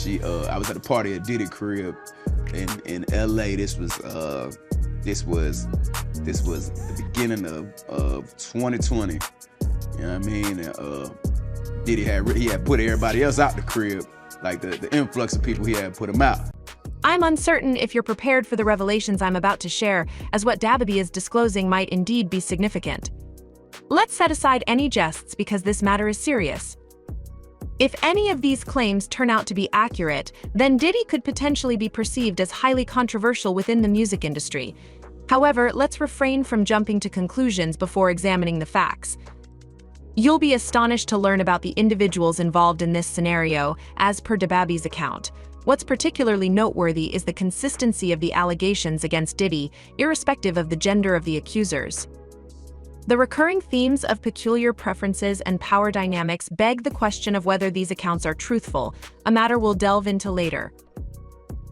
I was at a party at Diddy crib in LA. This was the beginning of 2020. You know what I mean? And, Diddy had put everybody else out the crib, like the influx of people he had put them out. I'm uncertain if you're prepared for the revelations I'm about to share, as what DaBaby is disclosing might indeed be significant. Let's set aside any jests because this matter is serious. If any of these claims turn out to be accurate, then Diddy could potentially be perceived as highly controversial within the music industry. However, let's refrain from jumping to conclusions before examining the facts. You'll be astonished to learn about the individuals involved in this scenario, as per DaBaby's account. What's particularly noteworthy is the consistency of the allegations against Diddy, irrespective of the gender of the accusers. The recurring themes of peculiar preferences and power dynamics beg the question of whether these accounts are truthful, a matter we'll delve into later.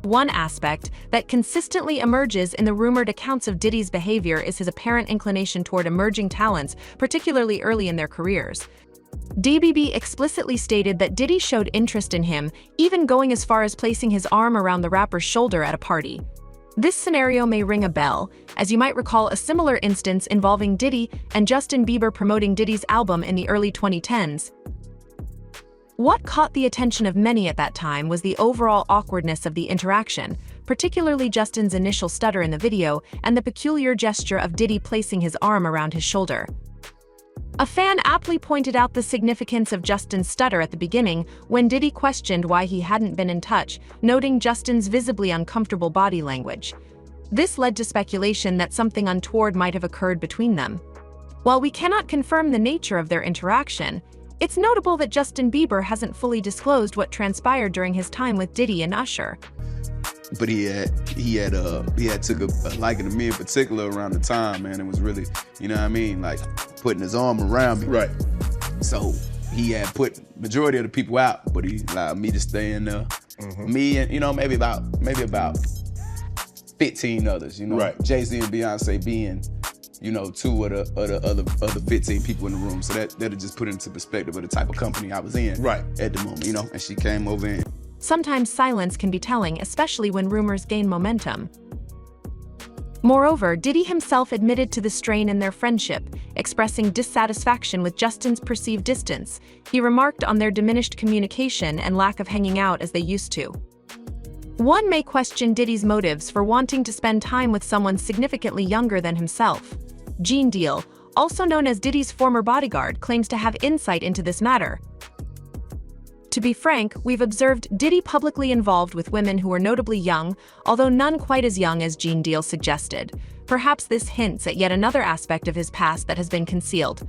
One aspect that consistently emerges in the rumored accounts of Diddy's behavior is his apparent inclination toward emerging talents, particularly early in their careers. DaBaby explicitly stated that Diddy showed interest in him, even going as far as placing his arm around the rapper's shoulder at a party. This scenario may ring a bell, as you might recall a similar instance involving Diddy and Justin Bieber promoting Diddy's album in the early 2010s. What caught the attention of many at that time was the overall awkwardness of the interaction, particularly Justin's initial stutter in the video and the peculiar gesture of Diddy placing his arm around his shoulder. A fan aptly pointed out the significance of Justin's stutter at the beginning when Diddy questioned why he hadn't been in touch, noting Justin's visibly uncomfortable body language. This led to speculation that something untoward might have occurred between them. While we cannot confirm the nature of their interaction, it's notable that Justin Bieber hasn't fully disclosed what transpired during his time with Diddy and Usher. But he had took a liking to me in particular around the time, man. It was really, you know what I mean, like putting his arm around me. Right. So he had put majority of the people out, but he allowed me to stay in there. Me and, you know, maybe about 15 others, you know. Right. Jay-Z and Beyonce being, you know, two of the other 15 people in the room. So that'll just put it into perspective of the type of company I was in right at the moment, you know. And she came over in. Sometimes silence can be telling, especially when rumors gain momentum. Moreover, Diddy himself admitted to the strain in their friendship, expressing dissatisfaction with Justin's perceived distance. He remarked on their diminished communication and lack of hanging out as they used to. One may question Diddy's motives for wanting to spend time with someone significantly younger than himself. Gene Deal, also known as Diddy's former bodyguard, claims to have insight into this matter. To be frank, we've observed Diddy publicly involved with women who are notably young, although none quite as young as Gene Deal suggested. Perhaps this hints at yet another aspect of his past that has been concealed.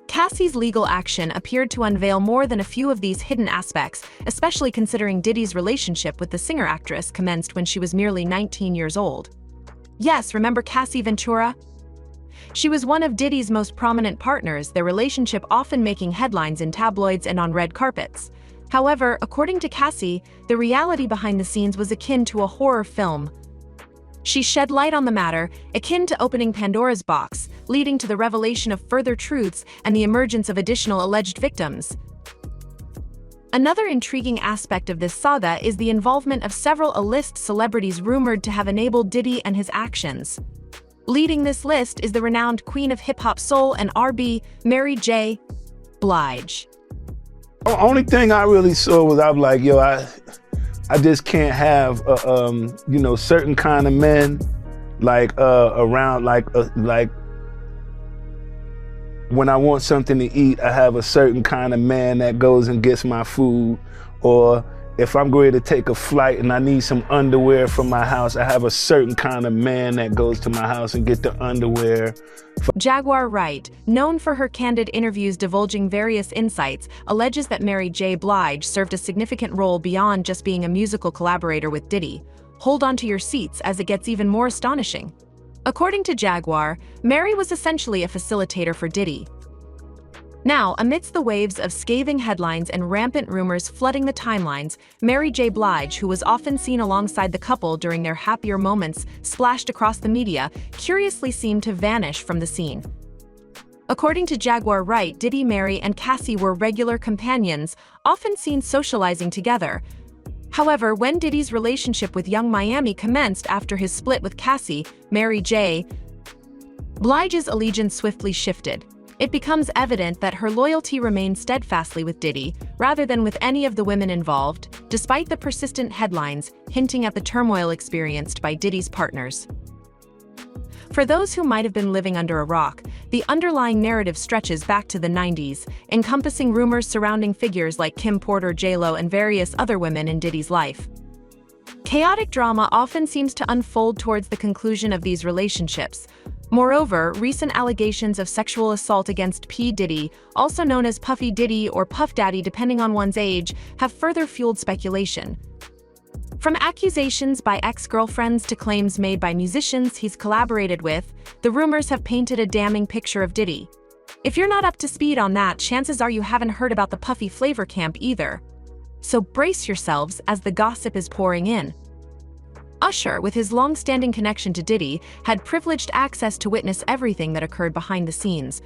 Cassie's legal action appeared to unveil more than a few of these hidden aspects, especially considering Diddy's relationship with the singer-actress commenced when she was merely 19 years old. Yes, remember Cassie Ventura? She was one of Diddy's most prominent partners, their relationship often making headlines in tabloids and on red carpets. However, according to Cassie, the reality behind the scenes was akin to a horror film. She shed light on the matter, akin to opening Pandora's box, leading to the revelation of further truths and the emergence of additional alleged victims. Another intriguing aspect of this saga is the involvement of several A-list celebrities rumored to have enabled Diddy and his actions. Leading this list is the renowned queen of hip-hop soul and R&B, Mary J. Blige. The only thing I really saw was I was like, yo, I just can't have, you know, certain kind of men, like around, like when I want something to eat, I have a certain kind of man that goes and gets my food, or if I'm going to take a flight and I need some underwear from my house, I have a certain kind of man that goes to my house and get the underwear. Jaguar Wright, known for her candid interviews divulging various insights, alleges that Mary J. Blige served a significant role beyond just being a musical collaborator with Diddy. Hold on to your seats as it gets even more astonishing. According to Jaguar, Mary was essentially a facilitator for Diddy. Now, amidst the waves of scathing headlines and rampant rumors flooding the timelines, Mary J. Blige, who was often seen alongside the couple during their happier moments splashed across the media, curiously seemed to vanish from the scene. According to Jaguar Wright, Diddy, Mary, and Cassie were regular companions, often seen socializing together. However, when Diddy's relationship with Young Miami commenced after his split with Cassie, Mary J. Blige's allegiance swiftly shifted. It becomes evident that her loyalty remained steadfastly with Diddy, rather than with any of the women involved, despite the persistent headlines hinting at the turmoil experienced by Diddy's partners. For those who might have been living under a rock, the underlying narrative stretches back to the 90s, encompassing rumors surrounding figures like Kim Porter, J-Lo, and various other women in Diddy's life. Chaotic drama often seems to unfold towards the conclusion of these relationships. Moreover, recent allegations of sexual assault against P. Diddy, also known as Puffy Diddy or Puff Daddy depending on one's age, have further fueled speculation. From accusations by ex-girlfriends to claims made by musicians he's collaborated with, the rumors have painted a damning picture of Diddy. If you're not up to speed on that, chances are you haven't heard about the Puffy flavor camp either. So brace yourselves as the gossip is pouring in. Usher, with his long-standing connection to Diddy, had privileged access to witness everything that occurred behind the scenes.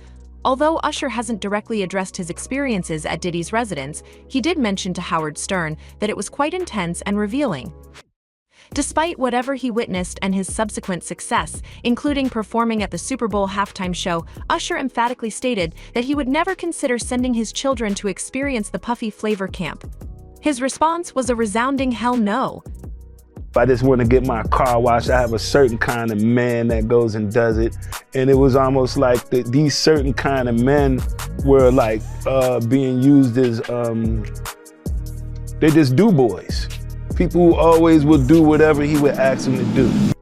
Although Usher hasn't directly addressed his experiences at Diddy's residence, he did mention to Howard Stern that it was quite intense and revealing. Despite whatever he witnessed and his subsequent success, including performing at the Super Bowl halftime show, Usher emphatically stated that he would never consider sending his children to experience the Puffy flavor camp. His response was a resounding hell no. If I just want to get my car washed, I have a certain kind of man that goes and does it. And it was almost like these certain kind of men were like being used as, they're just do-boys. People who always will do whatever he would ask them to do.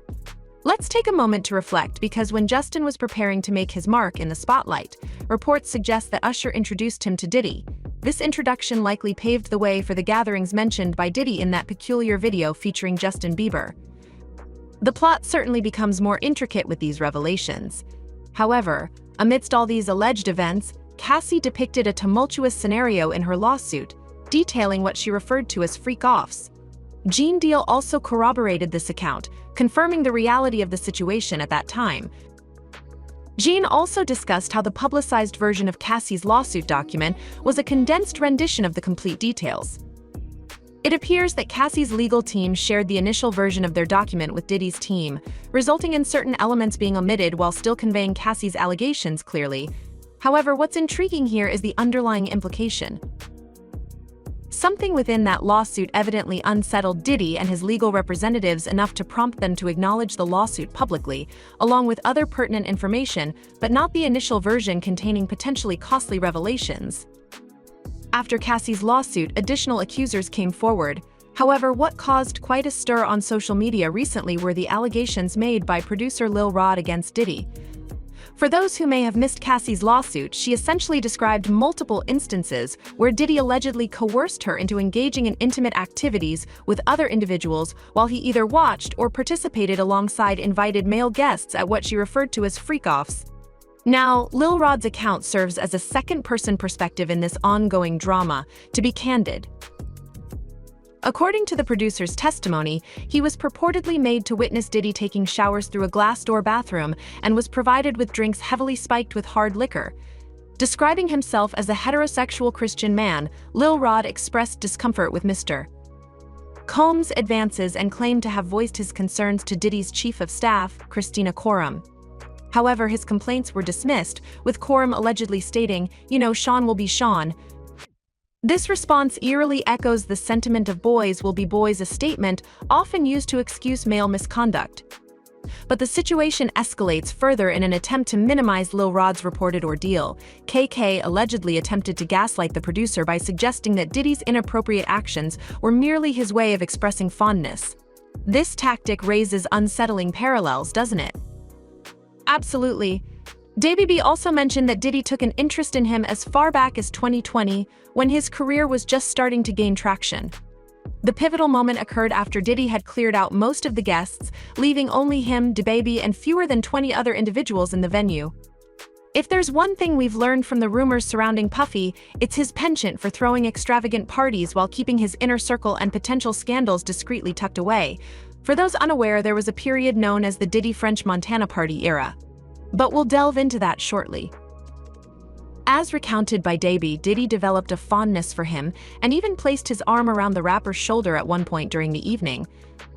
Let's take a moment to reflect, because when Justin was preparing to make his mark in the spotlight, reports suggest that Usher introduced him to Diddy. This introduction likely paved the way for the gatherings mentioned by Diddy in that peculiar video featuring Justin Bieber. The plot certainly becomes more intricate with these revelations. However, amidst all these alleged events, Cassie depicted a tumultuous scenario in her lawsuit, detailing what she referred to as freak-offs. Gene Deal also corroborated this account, confirming the reality of the situation at that time. Gene also discussed how the publicized version of Cassie's lawsuit document was a condensed rendition of the complete details. It appears that Cassie's legal team shared the initial version of their document with Diddy's team, resulting in certain elements being omitted while still conveying Cassie's allegations clearly. However, what's intriguing here is the underlying implication. Something within that lawsuit evidently unsettled Diddy and his legal representatives enough to prompt them to acknowledge the lawsuit publicly, along with other pertinent information, but not the initial version containing potentially costly revelations. After Cassie's lawsuit, additional accusers came forward. However, what caused quite a stir on social media recently were the allegations made by producer Lil Rod against Diddy. For those who may have missed Cassie's lawsuit, she essentially described multiple instances where Diddy allegedly coerced her into engaging in intimate activities with other individuals while he either watched or participated alongside invited male guests at what she referred to as freak-offs. Now, Lil Rod's account serves as a second-person perspective in this ongoing drama. To be candid, according to the producer's testimony, he was purportedly made to witness Diddy taking showers through a glass-door bathroom and was provided with drinks heavily spiked with hard liquor. Describing himself as a heterosexual Christian man, Lil Rod expressed discomfort with Mr. Combs' advances and claimed to have voiced his concerns to Diddy's chief of staff, Christina Coram. However, his complaints were dismissed, with Coram allegedly stating, "You know, Sean will be Sean." This response eerily echoes the sentiment of "boys will be boys," a statement often used to excuse male misconduct. But the situation escalates further in an attempt to minimize Lil Rod's reported ordeal. KK allegedly attempted to gaslight the producer by suggesting that Diddy's inappropriate actions were merely his way of expressing fondness. This tactic raises unsettling parallels, doesn't it? Absolutely. DaBaby also mentioned that Diddy took an interest in him as far back as 2020, when his career was just starting to gain traction. The pivotal moment occurred after Diddy had cleared out most of the guests, leaving only him, DaBaby, and fewer than 20 other individuals in the venue. If there's one thing we've learned from the rumors surrounding Puffy, it's his penchant for throwing extravagant parties while keeping his inner circle and potential scandals discreetly tucked away. For those unaware, there was a period known as the Diddy French Montana Party era. But we'll delve into that shortly. As recounted by DaBaby, Diddy developed a fondness for him and even placed his arm around the rapper's shoulder at one point during the evening.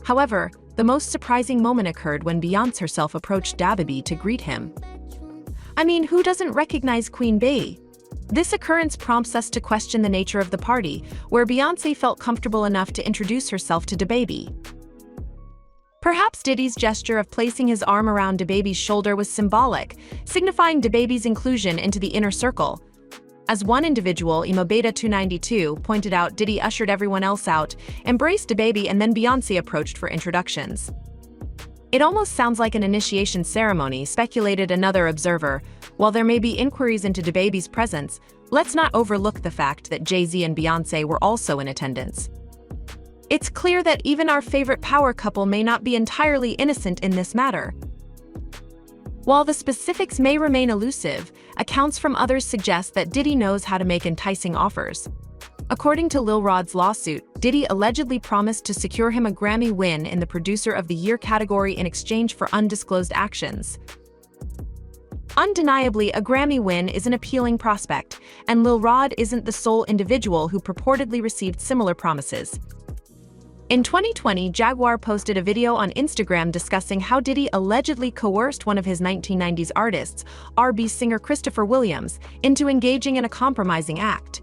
However, the most surprising moment occurred when Beyonce herself approached DaBaby to greet him. I mean, who doesn't recognize Queen Bey? This occurrence prompts us to question the nature of the party, where Beyonce felt comfortable enough to introduce herself to DaBaby. Perhaps Diddy's gesture of placing his arm around DaBaby's shoulder was symbolic, signifying DaBaby's inclusion into the inner circle. As one individual, Imobeta292, pointed out, Diddy ushered everyone else out, embraced DaBaby, and then Beyonce approached for introductions. It almost sounds like an initiation ceremony, speculated another observer. While there may be inquiries into DaBaby's presence, let's not overlook the fact that Jay-Z and Beyonce were also in attendance. It's clear that even our favorite power couple may not be entirely innocent in this matter. While the specifics may remain elusive, accounts from others suggest that Diddy knows how to make enticing offers. According to Lil Rod's lawsuit, Diddy allegedly promised to secure him a Grammy win in the Producer of the Year category in exchange for undisclosed actions. Undeniably, a Grammy win is an appealing prospect, and Lil Rod isn't the sole individual who purportedly received similar promises. In 2020, Jaguar posted a video on Instagram discussing how Diddy allegedly coerced one of his 1990s artists, R&B singer Christopher Williams, into engaging in a compromising act.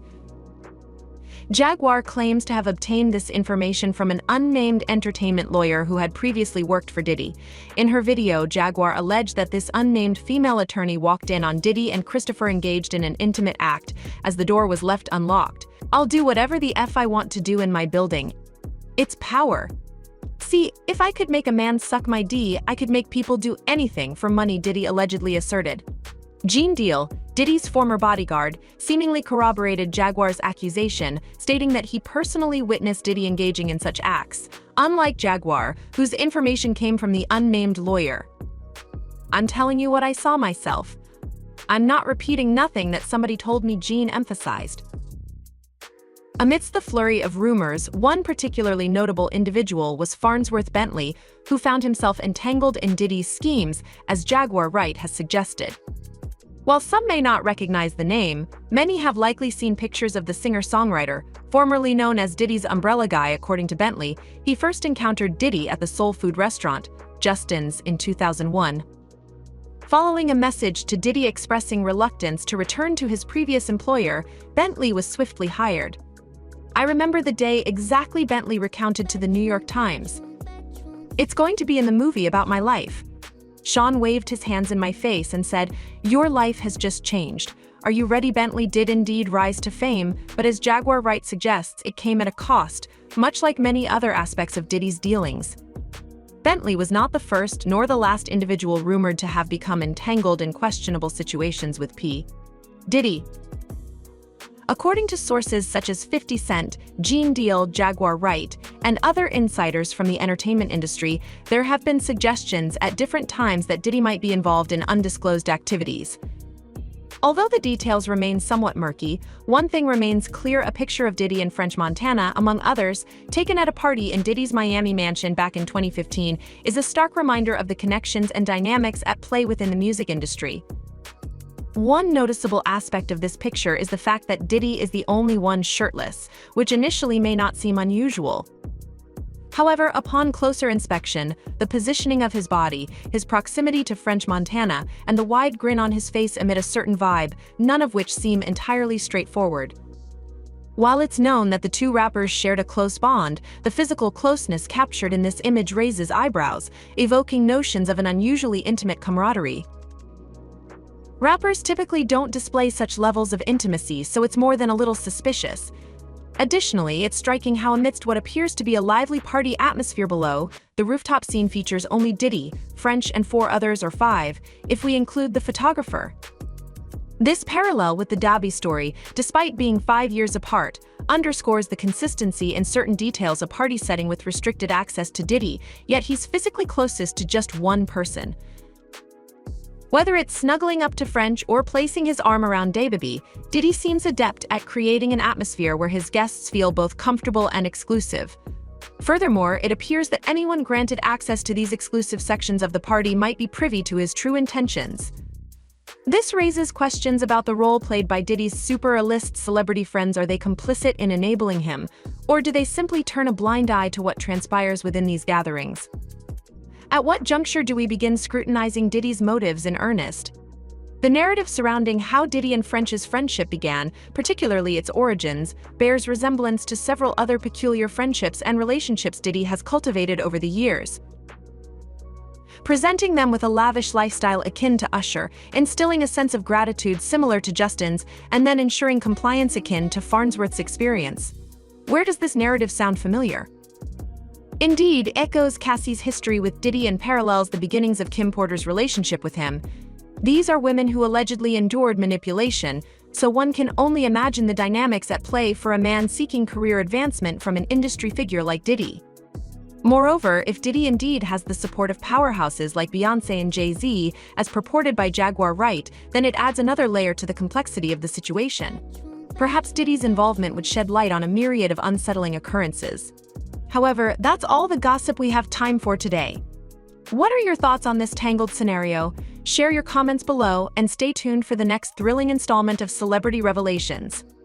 Jaguar claims to have obtained this information from an unnamed entertainment lawyer who had previously worked for Diddy. In her video, Jaguar alleged that this unnamed female attorney walked in on Diddy and Christopher engaged in an intimate act as the door was left unlocked. "I'll do whatever the F I want to do in my building. It's power. See, if I could make a man suck my D, I could make people do anything for money," Diddy allegedly asserted. Gene Deal, Diddy's former bodyguard, seemingly corroborated Jaguar's accusation, stating that he personally witnessed Diddy engaging in such acts, unlike Jaguar, whose information came from the unnamed lawyer. "I'm telling you what I saw myself. I'm not repeating nothing that somebody told me," Gene emphasized. Amidst the flurry of rumors, one particularly notable individual was Farnsworth Bentley, who found himself entangled in Diddy's schemes, as Jaguar Wright has suggested. While some may not recognize the name, many have likely seen pictures of the singer-songwriter, formerly known as Diddy's umbrella guy. According to Bentley, he first encountered Diddy at the soul food restaurant, Justin's, in 2001. Following a message to Diddy expressing reluctance to return to his previous employer, Bentley was swiftly hired. "I remember the day exactly," Bentley recounted to the New York Times. "It's going to be in the movie about my life." Sean waved his hands in my face and said, "Your life has just changed. Are you ready?" Bentley did indeed rise to fame, but as Jaguar Wright suggests, it came at a cost, much like many other aspects of Diddy's dealings. Bentley was not the first nor the last individual rumored to have become entangled in questionable situations with P. Diddy. According to sources such as 50 Cent, Gene Deal, Jaguar Wright, and other insiders from the entertainment industry, there have been suggestions at different times that Diddy might be involved in undisclosed activities. Although the details remain somewhat murky, one thing remains clear: a picture of Diddy in French Montana, among others, taken at a party in Diddy's Miami mansion back in 2015, is a stark reminder of the connections and dynamics at play within the music industry. One noticeable aspect of this picture is the fact that Diddy is the only one shirtless, which initially may not seem unusual. However, upon closer inspection, the positioning of his body, his proximity to French Montana, and the wide grin on his face emit a certain vibe, none of which seem entirely straightforward. While it's known that the two rappers shared a close bond, the physical closeness captured in this image raises eyebrows, evoking notions of an unusually intimate camaraderie. Rappers typically don't display such levels of intimacy, so it's more than a little suspicious. Additionally, it's striking how amidst what appears to be a lively party atmosphere below, the rooftop scene features only Diddy, French, and 4 others, or 5, if we include the photographer. This parallel with the DaBaby story, despite being 5 years apart, underscores the consistency in certain details: a party setting with restricted access to Diddy, yet he's physically closest to just one person. Whether it's snuggling up to French or placing his arm around DaBaby, Diddy seems adept at creating an atmosphere where his guests feel both comfortable and exclusive. Furthermore, it appears that anyone granted access to these exclusive sections of the party might be privy to his true intentions. This raises questions about the role played by Diddy's super-A-list celebrity friends. Are they complicit in enabling him, or do they simply turn a blind eye to what transpires within these gatherings? At what juncture do we begin scrutinizing Diddy's motives in earnest? The narrative surrounding how Diddy and French's friendship began, particularly its origins, bears resemblance to several other peculiar friendships and relationships Diddy has cultivated over the years. Presenting them with a lavish lifestyle akin to Usher, instilling a sense of gratitude similar to Justin's, and then ensuring compliance akin to Farnsworth's experience. Where does this narrative sound familiar? Indeed, echoes Cassie's history with Diddy and parallels the beginnings of Kim Porter's relationship with him. These are women who allegedly endured manipulation, so one can only imagine the dynamics at play for a man seeking career advancement from an industry figure like Diddy. Moreover, if Diddy indeed has the support of powerhouses like Beyonce and Jay-Z, as purported by Jaguar Wright, then it adds another layer to the complexity of the situation. Perhaps Diddy's involvement would shed light on a myriad of unsettling occurrences. However, that's all the gossip we have time for today. What are your thoughts on this tangled scenario? Share your comments below and stay tuned for the next thrilling installment of Celebrity Revelations.